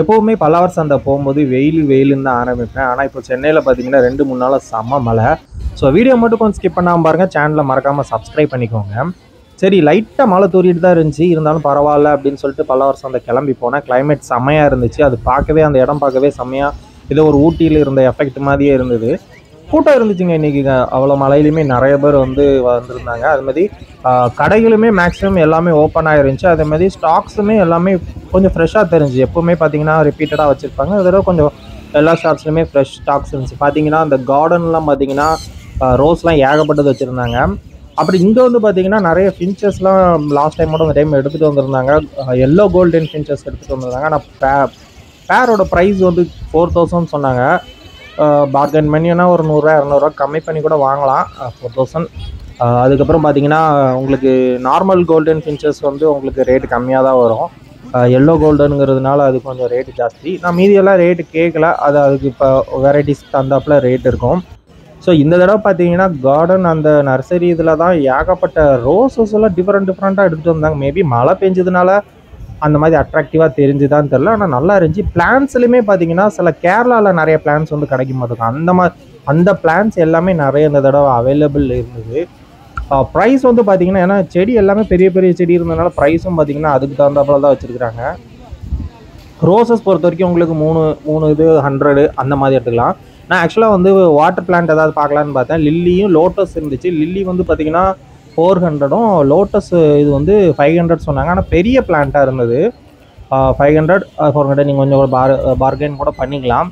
எப்போவுமே பல்லாவர் சந்தை போகும்போது வெயிலுன்னு தான் ஆரம்பிப்பேன். ஆனால் இப்போ சென்னையில் பார்த்தீங்கன்னா 2-3 நாளாக செம்ம மழை. ஸோ வீடியோ மட்டும் கொஞ்சம் ஸ்கிப் பண்ணாமல் பாருங்கள். சேனலை மறக்காமல் சப்ஸ்கிரைப் பண்ணிக்கோங்க. சரி, லைட்டாக மழை தூரிட்டு தான் இருந்துச்சு, இருந்தாலும் பரவாயில்ல அப்படின்னு சொல்லிட்டு பல்லாவர் சந்தை கிளம்பி போனேன். கிளைமேட் செம்மையாக இருந்துச்சு. அது பார்க்கவே, அந்த இடம் பார்க்கவே செம்மையாக ஏதோ ஒரு ஊட்டியில் இருந்த எஃபெக்ட் மாதிரியே இருந்தது. கூட்டம் இருந்துச்சுங்க இன்றைக்கி. அவ்வளோ மழையிலுமே நிறைய பேர் வந்திருந்தாங்க. அதுமாதிரி கடைகளுமே மேக்ஸிமம் எல்லாமே ஓப்பன் ஆகிருந்துச்சு. அதேமாதிரி ஸ்டாக்ஸுமே எல்லாமே கொஞ்சம் ஃப்ரெஷ்ஷாக தெரிஞ்சு. எப்போவுமே பார்த்தீங்கன்னா ரிப்பீட்டடாக வச்சுருப்பாங்க. அதோட கொஞ்சம் எல்லா ஷாப்ஸ்லையுமே ஃப்ரெஷ் ஸ்டாக்ஸ் இருந்துச்சு. பார்த்தீங்கன்னா அந்த கார்டன்லாம் பார்த்தீங்கன்னா ரோஸ்லாம் ஏகப்பட்டது வச்சுருந்தாங்க. அப்படி இங்கே பார்த்தீங்கன்னா நிறைய ஃபின்ச்சஸ்லாம் லாஸ்ட் டைமோட அந்த டைம் எடுத்துகிட்டு வந்திருந்தாங்க. எல்லோ கோல்டன் ஃபின்ச்சஸ் எடுத்துகிட்டு வந்திருந்தாங்க. ஆனால் பேரோட ப்ரைஸ் 4000 சொன்னாங்க. பார்கன் பண்ணினா ஒரு 100-200 கம்மி பண்ணி கூட வாங்கலாம். 4000. அதுக்கப்புறம் பார்த்தீங்கன்னா உங்களுக்கு நார்மல் கோல்டன் ஃபின்ச்சஸ் உங்களுக்கு ரேட்டு கம்மியாக தான் வரும். எல்லோ கோல்டனுங்கிறதுனால அது கொஞ்சம் ரேட்டு ஜாஸ்தி. நான் மீதியெல்லாம் ரேட்டு கேட்கல. அதுக்கு இப்போ வெரைட்டிஸ் தந்தாப்பில் ரேட் இருக்கும். ஸோ இந்த தடவை பார்த்தீங்கன்னா கார்டன் அந்த நர்சரி இதில் தான் ஏகப்பட்ட ரோசஸ் எல்லாம் டிஃப்ரெண்ட்டாக எடுத்துகிட்டு வந்தாங்க. மேபி மழை பெஞ்சதுனால அந்த மாதிரி அட்ராக்டிவாக தெரிஞ்சுதான்னு தெரில. ஆனால் நல்லா இருந்துச்சு. பிளான்ஸ்லையுமே பார்த்தீங்கன்னா சில கேரளாவில் நிறைய பிளான்ஸ் கிடைக்கும் போதுக்கும் அந்த பிளான்ஸ் எல்லாமே நிறைய இந்த தடவை அவைலபிள் இருந்தது. ப்ரைஸ் பார்த்தீங்கன்னா, ஏன்னா செடி எல்லாமே பெரிய பெரிய செடி இருந்ததுனால ப்ரைஸும் பார்த்தீங்கன்னா அதுக்கு தகுந்தாப்புல தான் வச்சுருக்குறாங்க. ரோசஸ் பொறுத்த வரைக்கும் உங்களுக்கு 3 இது 100 அந்த மாதிரி எடுத்துக்கலாம். நான் ஆக்சுவலாக வாட்டர் பிளான்ட் ஏதாவது பார்க்கலான்னு பார்த்தேன். லில்லியும் லோட்டஸ் இருந்துச்சு. லில்லி பார்த்தீங்கன்னா 400ம், லோட்டஸ் இது 500 சொன்னாங்க. ஆனால் பெரிய பிளான்ட்டாக இருந்தது. 500 400 நீங்கள் கொஞ்சம் பார்கெயின் கூட பண்ணிக்கலாம்.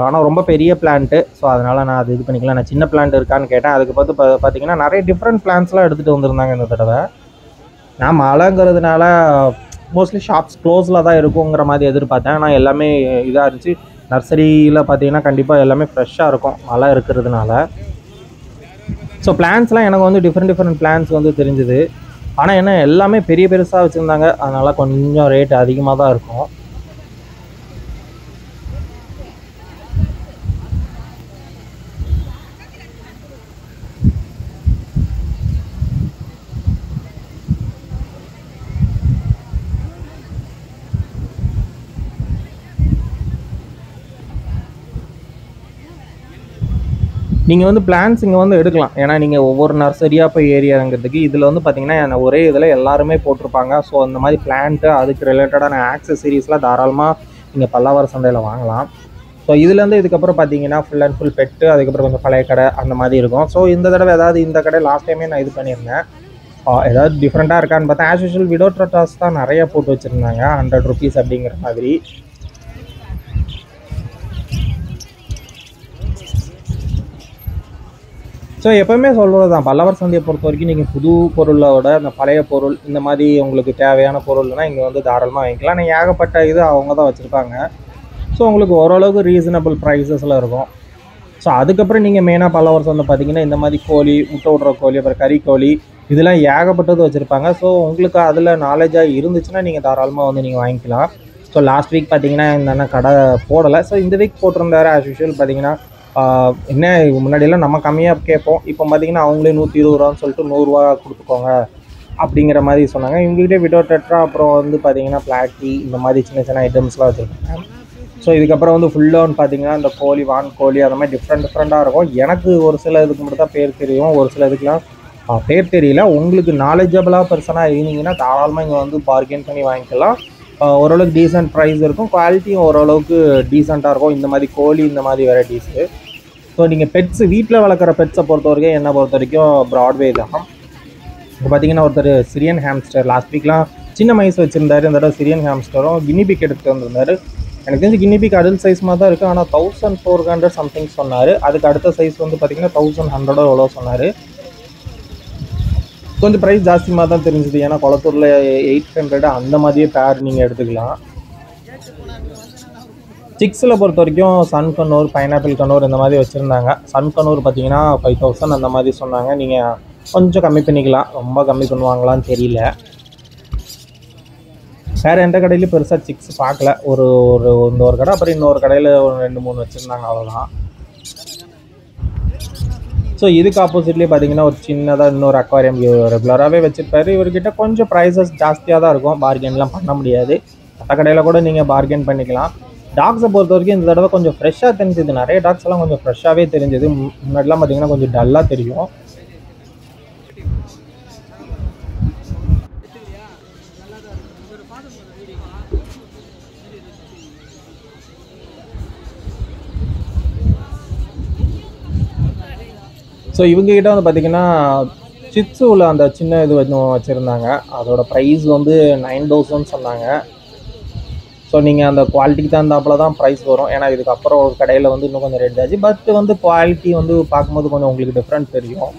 ஆனால் ரொம்ப பெரிய பிளான்ட்டு. ஸோ அதனால் நான் அது இது பண்ணிக்கலாம். நான் சின்ன பிளான்ட் இருக்கான்னு கேட்டேன். அதுக்கு பார்த்தீங்கன்னா நிறைய டிஃப்ரெண்ட் பிளான்ஸ்லாம் எடுத்துகிட்டு வந்திருந்தாங்க இந்த தடவை. நான் மழைங்கிறதுனால மோஸ்ட்லி ஷாப்ஸ் க்ளோஸில் தான் இருக்குங்கிற மாதிரி எதிர்பார்த்தேன். ஆனால் எல்லாமே இதாக இருந்துச்சு. நர்சரியில் பார்த்தீங்கன்னா கண்டிப்பாக எல்லாமே ஃப்ரெஷ்ஷாக இருக்கும் மழை இருக்கிறதுனால. ஸோ பிளான்ஸ்லாம் எனக்கு டிஃப்ரெண்ட் பிளான்ஸ் தெரிஞ்சுது. ஆனால் என்ன எல்லாமே பெருசாக வச்சுருந்தாங்க. அதனால் கொஞ்சம் ரேட் அதிகமாக தான் இருக்கும். நீங்கள் பிளான்ஸ் இங்கே எடுக்கலாம். ஏன்னா நீங்கள் ஒவ்வொரு நர்சரியாக போய் ஏறி இறங்கிறதுக்கு இதில் பார்த்தீங்கன்னா ஒரே இதில் எல்லாருமே போட்டிருப்பாங்க. ஸோ அந்த மாதிரி பிளான்ட்டு அதுக்கு ரிலேட்டடான ஆக்சசரிஸ்லாம் தாராளமாக நீங்கள் பல்லாவர் சந்தையில் வாங்கலாம். ஸோ இதுலேருந்து இதுக்கப்புறம் பார்த்தீங்கன்னா ஃபுல் அண்ட் ஃபுல் பெட்டு, அதுக்கப்புறம் கொஞ்சம் பழைய கடை அந்த மாதிரி இருக்கும். ஸோ இந்த தடவை ஏதாவது இந்த கடை லாஸ்ட் டைமே நான் இது பண்ணியிருந்தேன். ஏதாவது டிஃப்ரெண்ட்டாக இருக்கான்னு பார்த்தேன். ஆஸ் யூஷுவல் விடோட்ரட்டாஸ் தான் நிறைய போட்டு வச்சுருந்தாங்க. 100 rupees அப்படிங்கிற மாதிரி. ஸோ எப்போவுமே சொல்கிறது தான், பல்லவர் சந்தையை பொறுத்த வரைக்கும் நீங்கள் புது பொருளோட அந்த பழைய பொருள் இந்த மாதிரி உங்களுக்கு தேவையான பொருள்னால் இங்கே தாராளமாக வாங்கிக்கலாம். ஆனால் ஏகப்பட்ட இது அவங்க தான் வச்சுருப்பாங்க. ஸோ உங்களுக்கு ஓரளவுக்கு ரீசனபிள் ப்ரைஸஸில் இருக்கும். ஸோ அதுக்கப்புறம் நீங்கள் மெயினாக பல்லவர் சந்தை பார்த்தீங்கன்னா இந்த மாதிரி கோழி, முட்டை விடுற கோழி, அப்புறம் கறி கோழி இதெல்லாம் ஏகப்பட்டது வச்சுருப்பாங்க. ஸோ உங்களுக்கு அதில் நாலேஜாக இருந்துச்சுன்னா நீங்கள் தாராளமாக நீங்கள் வாங்கிக்கலாம். ஸோ லாஸ்ட் வீக் பார்த்தீங்கன்னா இந்த கடை போடலை. ஸோ இந்த வீக் போட்டிருந்தாரு. ஆஸ் யூஷுவல் பார்த்தீங்கன்னா என்ன முன்னாடியெல்லாம் நம்ம கம்மியாக கேட்போம். இப்போ பார்த்தீங்கன்னா அவங்களே 120 ரூபான்னு சொல்லிட்டு 100 ரூபா கொடுத்துக்கோங்க அப்படிங்கிற மாதிரி சொன்னாங்க. இவங்ககிட்டே விடோட்ரா அப்புறம் பார்த்தீங்கன்னா பிளாக் டீ இந்த மாதிரி சின்ன ஐட்டம்ஸ்லாம் வச்சுருக்காங்க. ஸோ இதுக்கப்புறம் ஃபுல்லாக பார்த்தீங்கன்னா இந்த கோழி, வான் கோழி அந்த மாதிரி டிஃப்ரெண்ட்டாக இருக்கும். எனக்கு ஒரு சில இதுக்கு மட்டும் தான் பேர் தெரியும், ஒரு சில இதுக்கெலாம் பேர் தெரியல. உங்களுக்கு நாலேஜபிளாக பர்சனாக இருந்தீங்கன்னா தாராளமாக இங்கே பார்கெயின் பண்ணி வாங்கிக்கலாம். ஓரளவுக்கு டீசென்ட் ப்ரைஸ் இருக்கும். குவாலிட்டியும் ஓரளவுக்கு டீசெண்டாக இருக்கும். இந்த மாதிரி கோழி இந்த மாதிரி வெரைட்டிஸு. ஸோ நீங்கள் பெட்ஸு வீட்டில் வளர்க்குற பெட்ஸை பொறுத்த வரைக்கும் என்னை பொறுத்த வரைக்கும் ப்ராட்வே தான். இப்போ பார்த்தீங்கன்னா ஒருத்தர் சிரியன் ஹேம்ஸ்டர் லாஸ்ட் வீக்லாம் சின்ன மைஸ் வச்சுருந்தாரு. இந்த தடவை சிரியன் ஹேம்ஸ்டரும் கினிபிக் எடுத்துகிட்டு வந்திருந்தார். எனக்கு தெரிஞ்சு கினிபிக் அடல்ட் சைஸ் மாதிரி தான் இருக்குது. ஆனால் 1400 சம்திங் சொன்னார். அதுக்கு அடுத்த சைஸ் பார்த்தீங்கன்னா 1100 எவ்வளோ சொன்னார். கொஞ்சம் ப்ரைஸ் ஜாஸ்தியாக தான் தெரிஞ்சுது. ஏன்னா குளத்தூரில் 800 அந்த மாதிரியே பேர் நீங்கள் எடுத்துக்கலாம். சிக்ஸில் பொறுத்த வரைக்கும் சன் கண்ணூர், பைனாப்பிள் கண்ணூர் இந்த மாதிரி வச்சுருந்தாங்க. சன் கண்ணூர் பார்த்தீங்கன்னா 5000 அந்த மாதிரி சொன்னாங்க. நீங்கள் கொஞ்சம் கம்மி பண்ணிக்கலாம். ரொம்ப கம்மி பண்ணுவாங்களான்னு தெரியல. வேறு எந்த கடையிலையும் பெருசாக சிக்ஸ் பார்க்கல. ஒரு ஒரு கடை, அப்புறம் இன்னொரு கடையில் ஒரு 2-3 வச்சுருந்தாங்க, அவ்வளோதான். ஸோ ஸோ இதுக்கு ஆப்போசிட்லேயே பார்த்தீங்கன்னா ஒரு சின்னதாக இன்னொரு அக்வாரியம் ரெகுலராகவே வச்சுருப்பாரு. இவர்கிட்ட கொஞ்சம் ப்ரைஸஸ் ஜாஸ்தியாக தான் இருக்கும், பார்கென்லாம் பண்ண முடியாது. மற்ற கடையில் கூட நீங்கள் பார்கென் பண்ணிக்கலாம். டாக்ஸை பொறுத்த வரைக்கும் இந்த தடவை கொஞ்சம் ஃப்ரெஷ்ஷாக தெரிஞ்சுது. நிறைய டாக்ஸ் எல்லாம் கொஞ்சம் ஃப்ரெஷ்ஷாகவே தெரிஞ்சுது. முன்னாடிலாம் பார்த்தீங்கன்னா கொஞ்சம் டல்லாக தெரியும். ஸோ இவங்ககிட்ட வந்து பார்த்திங்கன்னா சிட்ஸுவில் அந்த சின்ன இது வச்சுருந்தாங்க. அதோட ப்ரைஸ் வந்து 9000 சொன்னாங்க. ஸோ நீங்கள் அந்த குவாலிட்டிக்கு தகுந்தாப்பில் தான் ப்ரைஸ் வரும். ஏன்னா இதுக்கப்புறம் ஒரு கடையில் வந்து இன்னும் கொஞ்சம் ரேட் ஆச்சு. பட் வந்து குவாலிட்டி வந்து பார்க்கும்போது கொஞ்சம் உங்களுக்கு டிஃப்ரெண்ட் தெரியும்.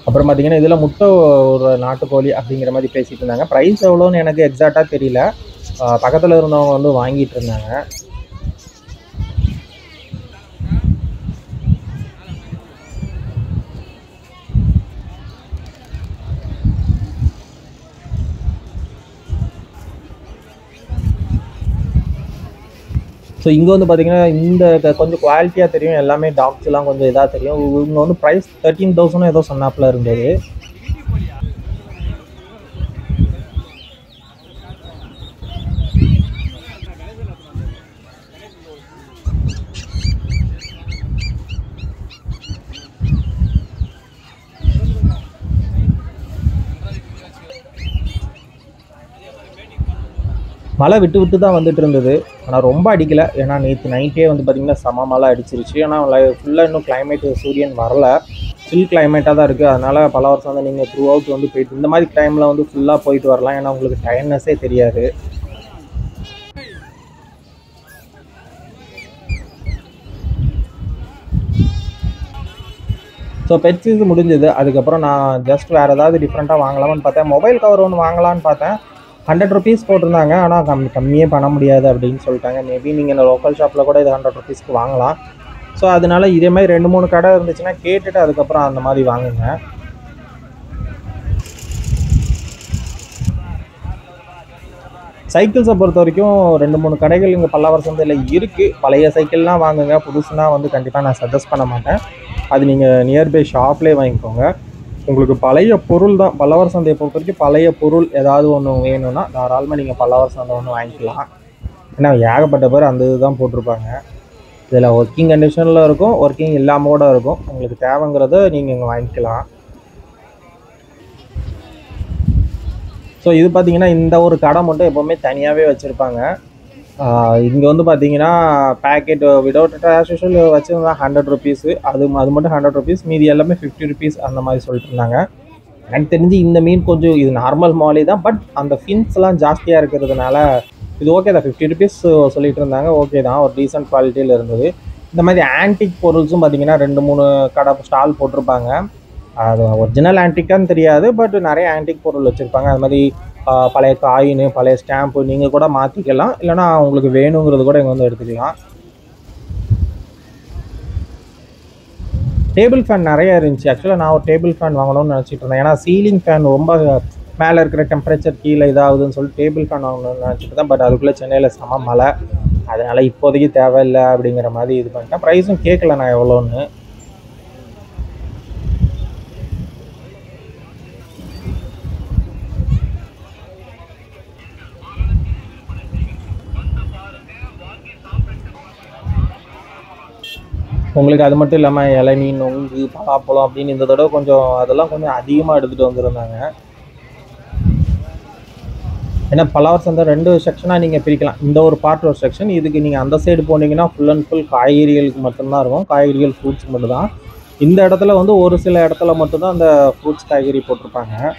அப்புறம் பார்த்தீங்கன்னா இதில் முட்டை ஒரு நாட்டுக்கோழி அப்படிங்கிற மாதிரி பேசிகிட்டு இருந்தாங்க. ப்ரைஸ் எவ்வளோன்னு எனக்கு எக்ஸாக்டாக தெரியல. பக்கத்தில் இருந்தவங்க வந்து வாங்கிட்டு இருந்தாங்க. ஸோ இங்கே வந்து பார்த்தீங்கன்னா இந்த கொஞ்சம் குவாலிட்டியாக தெரியும். எல்லாமே டாக்ஸ்லாம் கொஞ்சம் இதாக தெரியும். இவங்க வந்து ப்ரைஸ் 13,000 ஏதோ சொன்னாப்பில் இருந்தது. மழை விட்டு விட்டு தான் வந்துட்டு இருந்தது. ஆனால் ரொம்ப அடிக்கலை. ஏன்னா நேற்று நைட்டே வந்து பார்த்திங்கன்னா செம மழை அடிச்சிருச்சு. ஆனால் ஃபுல்லாக இன்னும் கிளைமேட் சூரியன் வரல, சில் கிளைமேட்டாக தான் இருக்குது. அதனால் பல வருஷம் வந்து நீங்கள் த்ரூ அவுட் வந்து போயிட்டு இந்த மாதிரி டைமில் வந்து ஃபுல்லாக போயிட்டு வரலாம். ஏன்னா உங்களுக்கு டயர்னஸே தெரியாது. ஸோ பெட்ஸ் இது முடிஞ்சது. அதுக்கப்புறம் நான் ஜஸ்ட் வேறு ஏதாவது டிஃப்ரெண்ட்டாக வாங்கலாமான்னு பார்த்தேன். மொபைல் கவர் ஒன்று வாங்கலான்னு பார்த்தேன். 100 rupees போட்டிருந்தாங்க. ஆனால் கம்மியே பண்ண முடியாது அப்படின்னு சொல்லிட்டாங்க. மேபி நீங்கள் இந்த லோக்கல் ஷாப்பில் கூட இது 100 rupeesக்கு வாங்கலாம். ஸோ அதனால இதே மாதிரி 2-3 கடை இருந்துச்சுன்னா கேட்டுட்டு அதுக்கப்புறம் அந்த மாதிரி வாங்குங்க. சைக்கிள்ஸை பொறுத்த வரைக்கும் 2-3 கடைகள் இங்கே பல்லாவரம் சந்தையில் இருக்குது. பழைய சைக்கிள்லாம் வாங்குங்க. புதுசுனா வந்து கண்டிப்பாக நான் சஜஸ்ட் பண்ண மாட்டேன். அது நீங்கள் நியர்பை ஷாப்லேயே வாங்கிக்கோங்க. உங்களுக்கு பழைய பொருள் தான். பல்லவர் சந்தையை பொறுத்த வரைக்கும் பழைய பொருள் ஏதாவது ஒன்று வேணும்னா தாராளமாக நீங்கள் பல்லவர் சந்தை ஒன்று வாங்கிக்கலாம். ஏன்னா ஏகப்பட்ட பேர் அந்த இது தான் போட்டிருப்பாங்க. இதில் ஒர்க்கிங் கண்டிஷனில் இருக்கும், ஒர்க்கிங் இல்லாமல் கூட இருக்கும். உங்களுக்கு தேவைங்கிறத நீங்கள் இங்கே வாங்கிக்கலாம். ஸோ இது பார்த்தீங்கன்னா இந்த ஒரு கடை மட்டும் எப்போவுமே தனியாகவே வச்சுருப்பாங்க. இங்கே வந்து பார்த்தீங்கன்னா பேக்கெட் விடவுட் ஆஸ் யூஷுவல் வச்சுருந்தா 100 rupees. அது மட்டும் 100 rupees. மீதி எல்லாமே 50 rupees அந்த மாதிரி சொல்லிட்டு இருந்தாங்க. எனக்கு தெரிஞ்சு இந்த மீன் கொஞ்சம் இது நார்மல் மாலி தான். பட் அந்த ஃபின்ஸ்லாம் ஜாஸ்தியாக இருக்கிறதுனால இது ஓகே தான். 50 rupees சொல்லிட்டு இருந்தாங்க. ஓகே தான், ஒரு டீசென்ட் குவாலிட்டியில் இருந்தது. இந்த மாதிரி ஆன்டிக் பொருள்ஸும் பார்த்தீங்கன்னா 2-3 கடை ஸ்டால் போட்டிருப்பாங்க. அது ஒரிஜினல் ஆன்டிக்கான்னு தெரியாது, பட் நிறைய ஆன்டிக் பொருள் வச்சுருப்பாங்க. அது மாதிரி பழைய காயின், பழைய ஸ்டாம்ப்பு நீங்கள் கூட மாற்றிக்கலாம். இல்லைனா உங்களுக்கு வேணுங்கிறது கூட இங்கே வந்து எடுத்துக்கலாம். டேபிள் ஃபேன் நிறைய இருந்துச்சு. ஆக்சுவலாக நான் ஒரு டேபிள் ஃபேன் வாங்கணும்னு நினச்சிட்டு இருந்தேன். ஏன்னா சீலிங் ஃபேன் ரொம்ப மேலே இருக்கிற டெம்பரேச்சர் கீழே இதாகுதுன்னு சொல்லிட்டு டேபிள் ஃபேன் வாங்கணும்னு நினச்சிட்டு இருந்தேன். பட் அதுக்குள்ளே சென்னையில் செம மழை, அதனால் இப்போதைக்கு தேவையில்லை அப்படிங்கிற மாதிரி இது பண்ணிட்டேன். ப்ரைஸும் கேட்கல நான் எவ்வளோன்னு. உங்களுக்கு அது மட்டும் இல்லாமல் இளநீ, நொங்கு, பலாப்பழம் அப்படின்னு இந்த தடவை கொஞ்சம் அதெல்லாம் கொஞ்சம் அதிகமாக எடுத்துகிட்டு வந்துருந்தாங்க. ஏன்னா பல்லாவர் சந்தை 2 செக்ஷனாக நீங்கள் பிரிக்கலாம். இந்த ஒரு பார்ட் ஒரு செக்ஷன். இதுக்கு நீங்கள் அந்த சைடு போனீங்கன்னா ஃபுல் அண்ட் ஃபுல் காய்கறிகளுக்கு மட்டும்தான் இருக்கும். காய்கறிகள், ஃப்ரூட்ஸுக்கு மட்டும்தான். இந்த இடத்துல வந்து ஒரு சில இடத்துல மட்டும்தான் அந்த ஃப்ரூட்ஸ், காய்கறி போட்டிருப்பாங்க.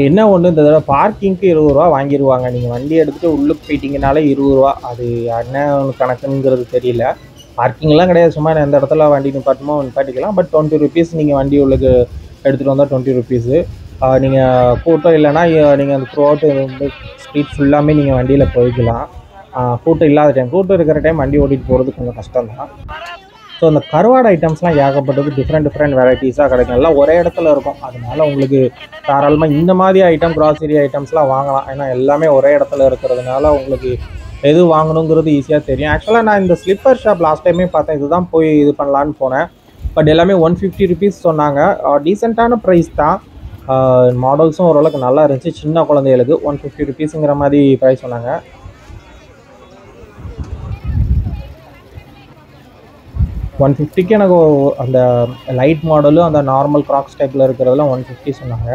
என்ன ஒன்று, இந்த தடவை பார்க்கிங்க்கு 20 ரூபா வாங்கிடுவாங்க. நீங்கள் வண்டி எடுத்துகிட்டு உள்ளுக்கு போயிட்டீங்கனாலே 20 ரூபா. அது என்ன கணக்குங்கிறது தெரியல. பார்க்கிங்லாம் கிடையாது, சும்மா எந்த இடத்துல வண்டி நிப்பாட்டமோ நிப்பாட்டிக்கலாம். பட் 20 rupees நீங்கள் வண்டி உள்ளுக்கு எடுத்துகிட்டு வந்தால் 20 rupees. நீங்கள் கூட்டம் இல்லைன்னா நீங்கள் அந்த த்ரூ அவுட் ஸ்ட்ரீட் ஃபுல்லாமே நீங்கள் வண்டியில் போய்க்கலாம். கூட்டம் இல்லாத டைம், கூட்டம் இருக்கிற டைம் வண்டி ஓட்டிகிட்டு போகிறது கொஞ்சம் கஷ்டம்தான். ஸோ அந்த கருவாடு ஐட்டம்ஸ்லாம் ஏகப்பட்டது டிஃப்ரெண்ட் வெரைட்டிஸாக கிடைக்கும், எல்லாம் ஒரே இடத்துல இருக்கும். அதனால உங்களுக்கு தாராளமாக இந்த மாதிரி ஐட்டம் கிராசரி ஐட்டம்ஸ்லாம் வாங்கலாம். ஏன்னா எல்லாமே ஒரே இடத்துல இருக்கிறதுனால உங்களுக்கு எது வாங்கணுங்கிறது ஈஸியாக தெரியும். ஆக்சுவலாக நான் இந்த ஸ்லிப்பர் ஷாப் லாஸ்ட் டைமே பார்த்தேன், இதுதான் போய் இது பண்ணலான்னு போனேன். பட் எல்லாமே 150 ருபீஸ் சொன்னாங்க. டீசெண்டான ப்ரைஸ் தான். மாடல்ஸும் ஓரளவுக்கு நல்லா இருந்துச்சு. சின்ன குழந்தைகளுக்கு 150 ருபீஸுங்கிற மாதிரி ப்ரைஸ் சொன்னாங்க. 150க்கு எனக்கு அந்த லைட் மாடலும் அந்த நார்மல் கிராக்ஸ் டைப்பில் இருக்கிறதெல்லாம் 150 சொன்னாங்க.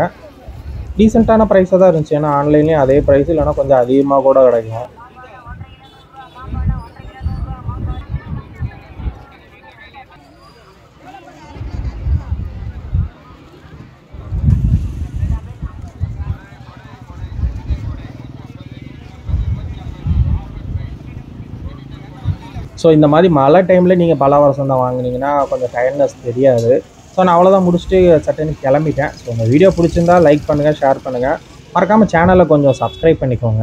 டீசெண்டான ப்ரைஸாக தான் இருந்துச்சு. ஏன்னா ஆன்லைன்லேயும் அதே ப்ரைஸ் இல்லைன்னா கொஞ்சம் அதிகமாக கூட கிடைக்கும். ஸோ இந்த மாதிரி மழை டைமில் நீங்கள் பலாவர சந்தை வாங்கினீங்கன்னா கொஞ்சம் டயர்ட்னஸ் தெரியாது. ஸோ நான் அவ்வளோதான் முடிச்சுட்டு சட்டுன்னு கிளம்பிட்டேன். ஸோ இந்த வீடியோ பிடிச்சிருந்தா லைக் பண்ணுங்கள், ஷேர் பண்ணுங்கள், மறக்காமல் சேனலை கொஞ்சம் சப்ஸ்கிரைப் பண்ணிக்கோங்க.